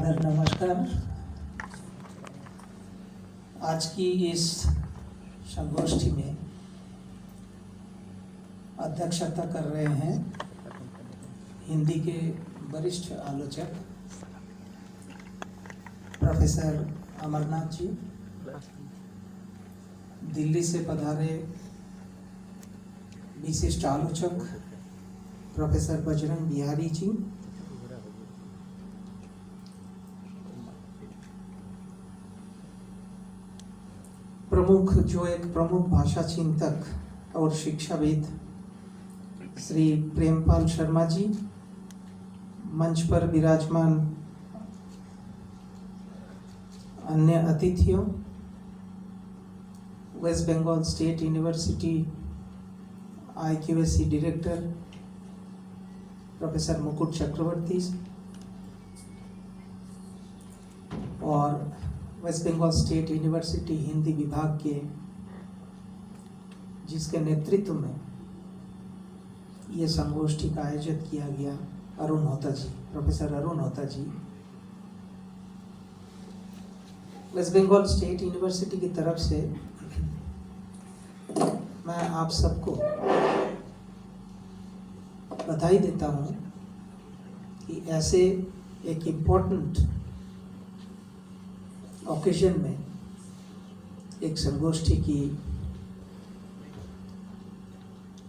सादर नमस्कार। आज की इस संगोष्ठी में अध्यक्षता कर रहे हैं हिंदी के वरिष्ठ आलोचक प्रोफेसर अमरनाथ जी, दिल्ली से पधारे विशिष्ट आलोचक प्रोफेसर बजरंग बिहारी जी, एक प्रमुख भाषा चिंतक और शिक्षाविद श्री प्रेमपाल शर्मा जी, मंच पर विराजमान अन्य अतिथियों, West Bengal State University IQAC director professor Mukut Chakraborty और West Bengal State University Hindi विभाग के जिसके नेतृत्व में ये संगोष्ठी का आयोजन किया गया अरुण होता जी, प्रोफेसर अरुण होता जी, वेस्ट बंगाल स्टेट यूनिवर्सिटी की तरफ से मैं आप सबको बधाई देता हूँ कि ऐसे एक इम्पोर्टेंट ओकेजन में एक संगोष्ठी की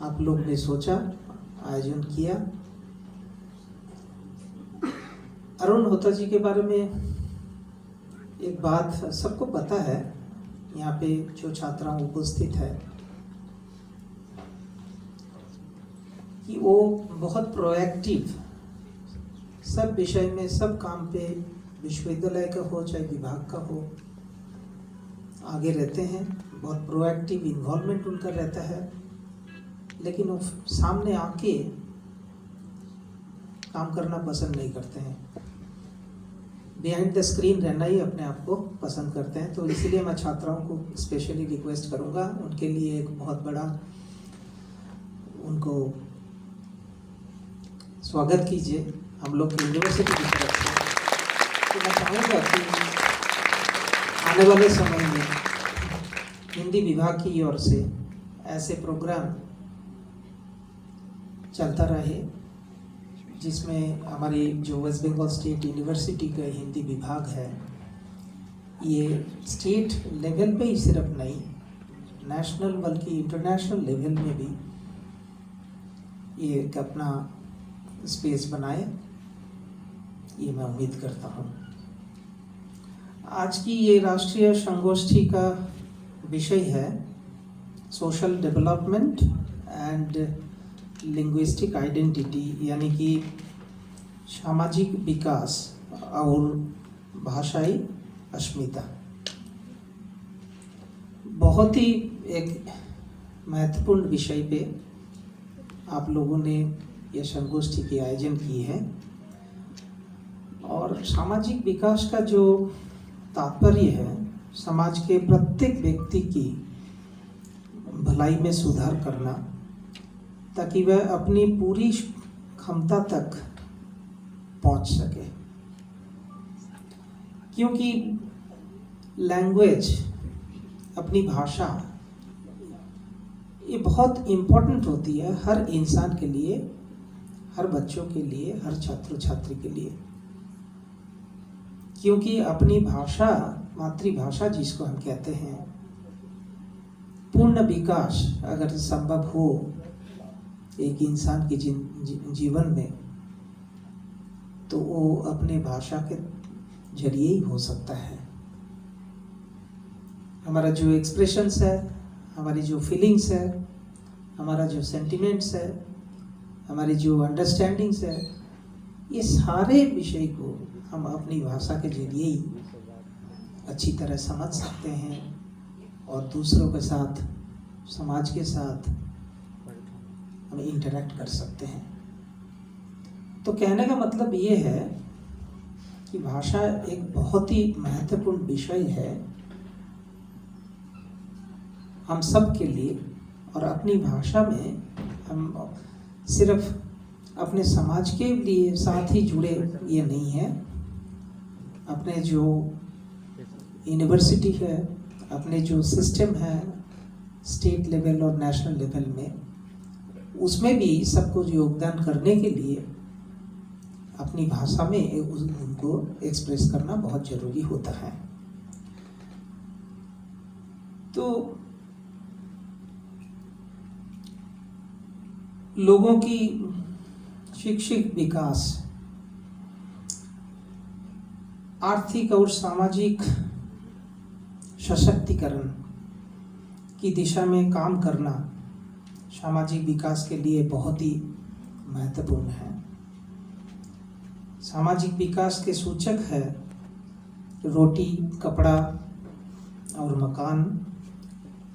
आप लोग ने सोचा, आयोजन किया। अरुण होता जी के बारे में एक बात सबको पता है, यहाँ पे जो छात्राएं उपस्थित है, कि वो बहुत प्रोएक्टिव, सब विषय में, सब काम पे, विश्वविद्यालय का हो चाहे विभाग का हो, आगे रहते हैं। बहुत प्रोएक्टिव इन्वॉल्वमेंट उनका रहता है, लेकिन वो सामने आके काम करना पसंद नहीं करते हैं, बिहाइंड द स्क्रीन रहना ही अपने आप को पसंद करते हैं। तो इसीलिए मैं छात्राओं को स्पेशली रिक्वेस्ट करूंगा, उनके लिए एक बहुत बड़ा उनको स्वागत कीजिए हम लोग की यूनिवर्सिटी की तरफ से। तो मैं चाहूँगा कि आने वाले समय में हिंदी विभाग की ओर से ऐसे प्रोग्राम चलता रहे, जिसमें हमारी जो वेस्ट बंगाल स्टेट यूनिवर्सिटी का हिंदी विभाग है, ये स्टेट लेवल पे ही सिर्फ नहीं, नेशनल बल्कि इंटरनेशनल लेवल में भी ये एक अपना स्पेस बनाए, ये मैं उम्मीद करता हूँ। आज की ये राष्ट्रीय संगोष्ठी का विषय है social development and linguistic identity, यानी कि सामाजिक विकास और भाषाई अस्मिता। बहुत ही एक महत्वपूर्ण विषय पे आप लोगों ने यह संगोष्ठी की आयोजन की है, और सामाजिक विकास का जो तात्पर्य है, समाज के प्रत्येक व्यक्ति की भलाई में सुधार करना, ताकि वह अपनी पूरी क्षमता तक पहुंच सके। क्योंकि लैंग्वेज, अपनी भाषा, ये बहुत इम्पोर्टेंट होती है हर इंसान के लिए, हर बच्चों के लिए, हर छात्र छात्री के लिए। क्योंकि अपनी भाषा, मातृभाषा जिसको हम कहते हैं, पूर्ण विकास अगर संभव हो एक इंसान के जीवन में, तो वो अपने भाषा के जरिए ही हो सकता है। हमारा जो एक्सप्रेशंस है, हमारी जो फीलिंग्स है, हमारा जो सेंटिमेंट्स है, हमारी जो अंडरस्टैंडिंग्स है, ये सारे विषय को हम अपनी भाषा के जरिए ही अच्छी तरह समझ सकते हैं और दूसरों के साथ, समाज के साथ हम इंटरेक्ट कर सकते हैं। तो कहने का मतलब ये है कि भाषा एक बहुत ही महत्वपूर्ण विषय है हम सब के लिए, और अपनी भाषा में हम सिर्फ अपने समाज के लिए साथ ही जुड़े ये नहीं है, अपने जो यूनिवर्सिटी है, अपने जो सिस्टम है स्टेट लेवल और नेशनल लेवल में, उसमें भी सबको योगदान करने के लिए अपनी भाषा में उनको एक्सप्रेस करना बहुत ज़रूरी होता है। तो लोगों की शैक्षिक विकास, आर्थिक और सामाजिक सशक्तिकरण की दिशा में काम करना सामाजिक विकास के लिए बहुत ही महत्वपूर्ण है। सामाजिक विकास के सूचक है रोटी, कपड़ा और मकान,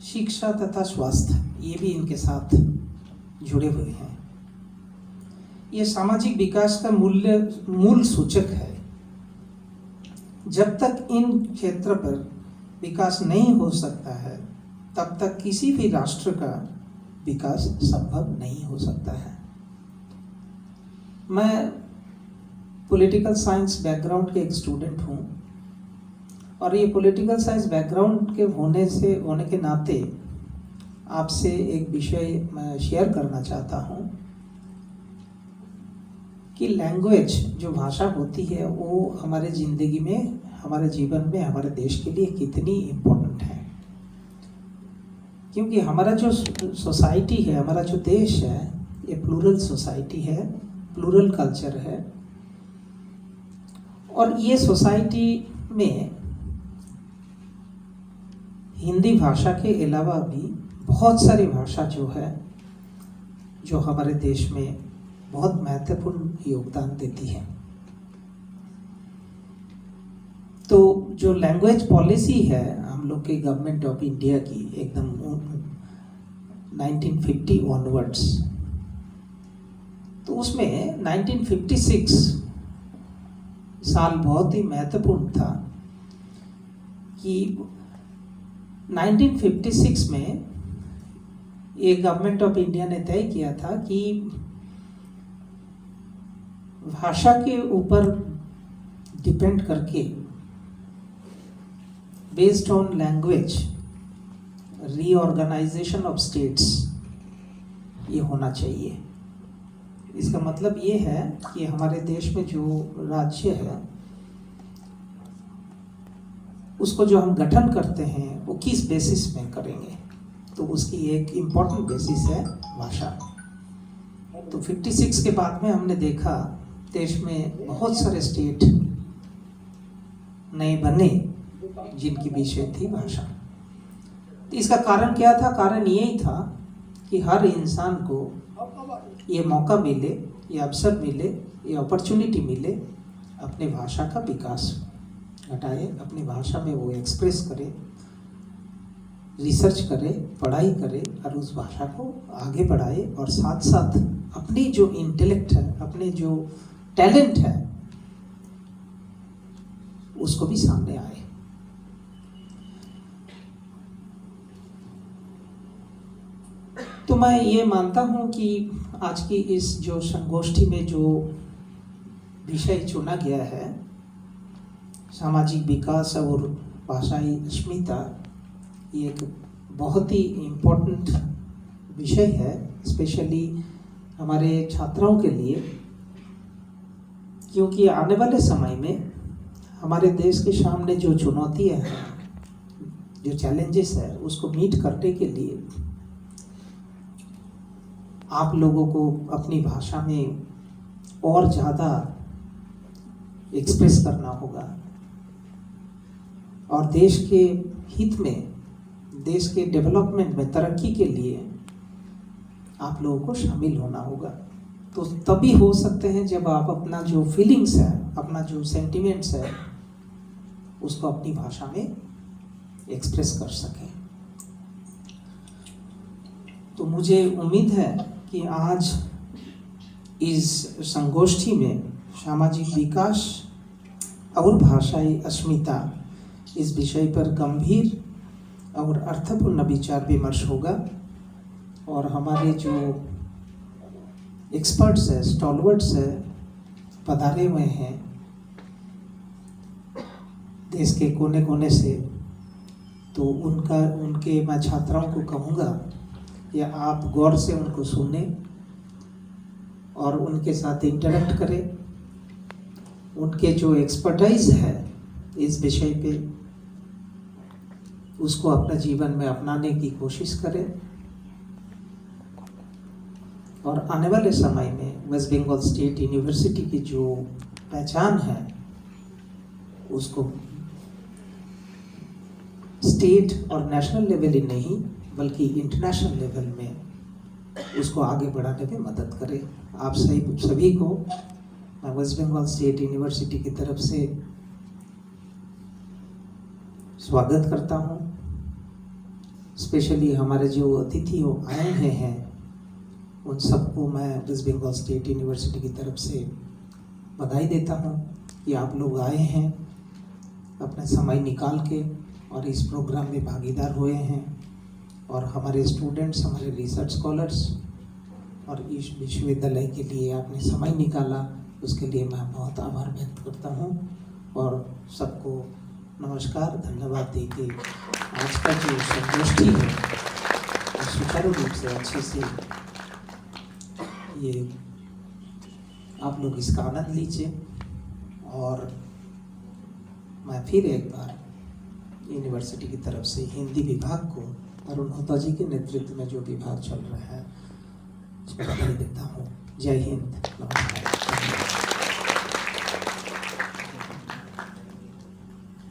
शिक्षा तथा स्वास्थ्य, ये भी इनके साथ जुड़े हुए हैं। ये सामाजिक विकास का मूल सूचक है। जब तक इन क्षेत्र पर विकास नहीं हो सकता है, तब तक किसी भी राष्ट्र का विकास संभव नहीं हो सकता है। मैं पॉलिटिकल साइंस बैकग्राउंड के एक स्टूडेंट हूँ, और ये पॉलिटिकल साइंस बैकग्राउंड के होने के नाते आपसे एक विषय मैं शेयर करना चाहता हूँ कि लैंग्वेज, जो भाषा होती है, वो हमारे ज़िंदगी में, हमारे जीवन में, हमारे देश के लिए कितनी इम्पोर्टेंट है। क्योंकि हमारा जो सोसाइटी है, हमारा जो देश है, ये प्लूरल सोसाइटी है, प्लूरल कल्चर है। और ये सोसाइटी में हिंदी भाषा के अलावा भी बहुत सारी भाषा जो है, जो हमारे देश में बहुत महत्वपूर्ण योगदान देती है। तो जो लैंग्वेज पॉलिसी है हम लोग के गवर्नमेंट ऑफ इंडिया की, एकदम 1950 ऑनवर्ड्स, तो उसमें 1956 साल बहुत ही महत्वपूर्ण था कि 1956 में ये गवर्नमेंट ऑफ इंडिया ने तय किया था कि भाषा के ऊपर डिपेंड करके, based on language, reorganisation of states ये होना चाहिए। इसका मतलब ये है कि हमारे देश में जो राज्य है, उसको जो हम गठन करते हैं वो किस बेसिस में करेंगे, तो उसकी एक इम्पॉर्टेंट बेसिस है भाषा। तो 56 के बाद में हमने देखा देश में बहुत सारे स्टेट नए बने जिनकी विषय थी भाषा। तो इसका कारण क्या था? कारण यही था कि हर इंसान को ये मौका मिले, ये अवसर मिले, ये अपॉर्चुनिटी मिले, अपने भाषा का विकास घटाए, अपनी भाषा में वो एक्सप्रेस करे, रिसर्च करे, पढ़ाई करे और उस भाषा को आगे बढ़ाए, और साथ साथ अपनी जो इंटेलेक्ट है, अपने जो टैलेंट है, उसको भी सामने आए। तो मैं ये मानता हूँ कि आज की इस जो संगोष्ठी में जो विषय चुना गया है, सामाजिक विकास और भाषाई अस्मिता, ये एक बहुत ही इम्पोर्टेंट विषय है, स्पेशली हमारे छात्राओं के लिए, क्योंकि आने वाले समय में हमारे देश के सामने जो चुनौतियां हैं, जो चैलेंजेस है, उसको मीट करने के लिए आप लोगों को अपनी भाषा में और ज़्यादा एक्सप्रेस करना होगा, और देश के हित में, देश के डेवलपमेंट में, तरक्की के लिए आप लोगों को शामिल होना होगा। तो तभी हो सकते हैं जब आप अपना जो फीलिंग्स है, अपना जो सेंटिमेंट्स है, उसको अपनी भाषा में एक्सप्रेस कर सकें। तो मुझे उम्मीद है कि आज इस संगोष्ठी में सामाजिक विकास और भाषाई अस्मिता इस विषय पर गंभीर और अर्थपूर्ण विचार विमर्श होगा, और हमारे जो एक्सपर्ट्स हैं, स्टॉलवर्ड्स हैं, पधारे हुए हैं, देश के कोने कोने से, तो उनके मैं छात्राओं को कहूँगा कि आप गौर से उनको सुने और उनके साथ इंटरेक्ट करें। उनके जो एक्सपर्टाइज है इस विषय पे, उसको अपने जीवन में अपनाने की कोशिश करें और आने वाले समय में वेस्ट बंगाल स्टेट यूनिवर्सिटी की जो पहचान है उसको स्टेट और नेशनल लेवल ही नहीं बल्कि इंटरनेशनल लेवल में उसको आगे बढ़ाने में मदद करें। आप सभी को मैं वेस्ट बंगाल स्टेट यूनिवर्सिटी की तरफ से स्वागत करता हूँ। स्पेशली हमारे जो अतिथि आए हुए हैं उन सबको मैं वेस्ट बंगाल स्टेट यूनिवर्सिटी की तरफ से बधाई देता हूँ कि आप लोग आए हैं अपना समय निकाल के और इस प्रोग्राम में भागीदार हुए हैं, और हमारे स्टूडेंट्स, हमारे रिसर्च स्कॉलर्स और इस विश्वविद्यालय के लिए आपने समय निकाला, उसके लिए मैं बहुत आभार व्यक्त करता हूँ। और सबको नमस्कार, धन्यवाद देके आज का जो संगोष्ठी है वो सुचारू रूप से अच्छे से ये आप लोग इसका आनंद लीजिए। और मैं फिर एक बार यूनिवर्सिटी की तरफ से हिंदी विभाग को अरुण होता जी के नेतृत्व में जो विभाग चल रहा है उसको बधाई देता हूँ। जय हिंद, नमस्कार।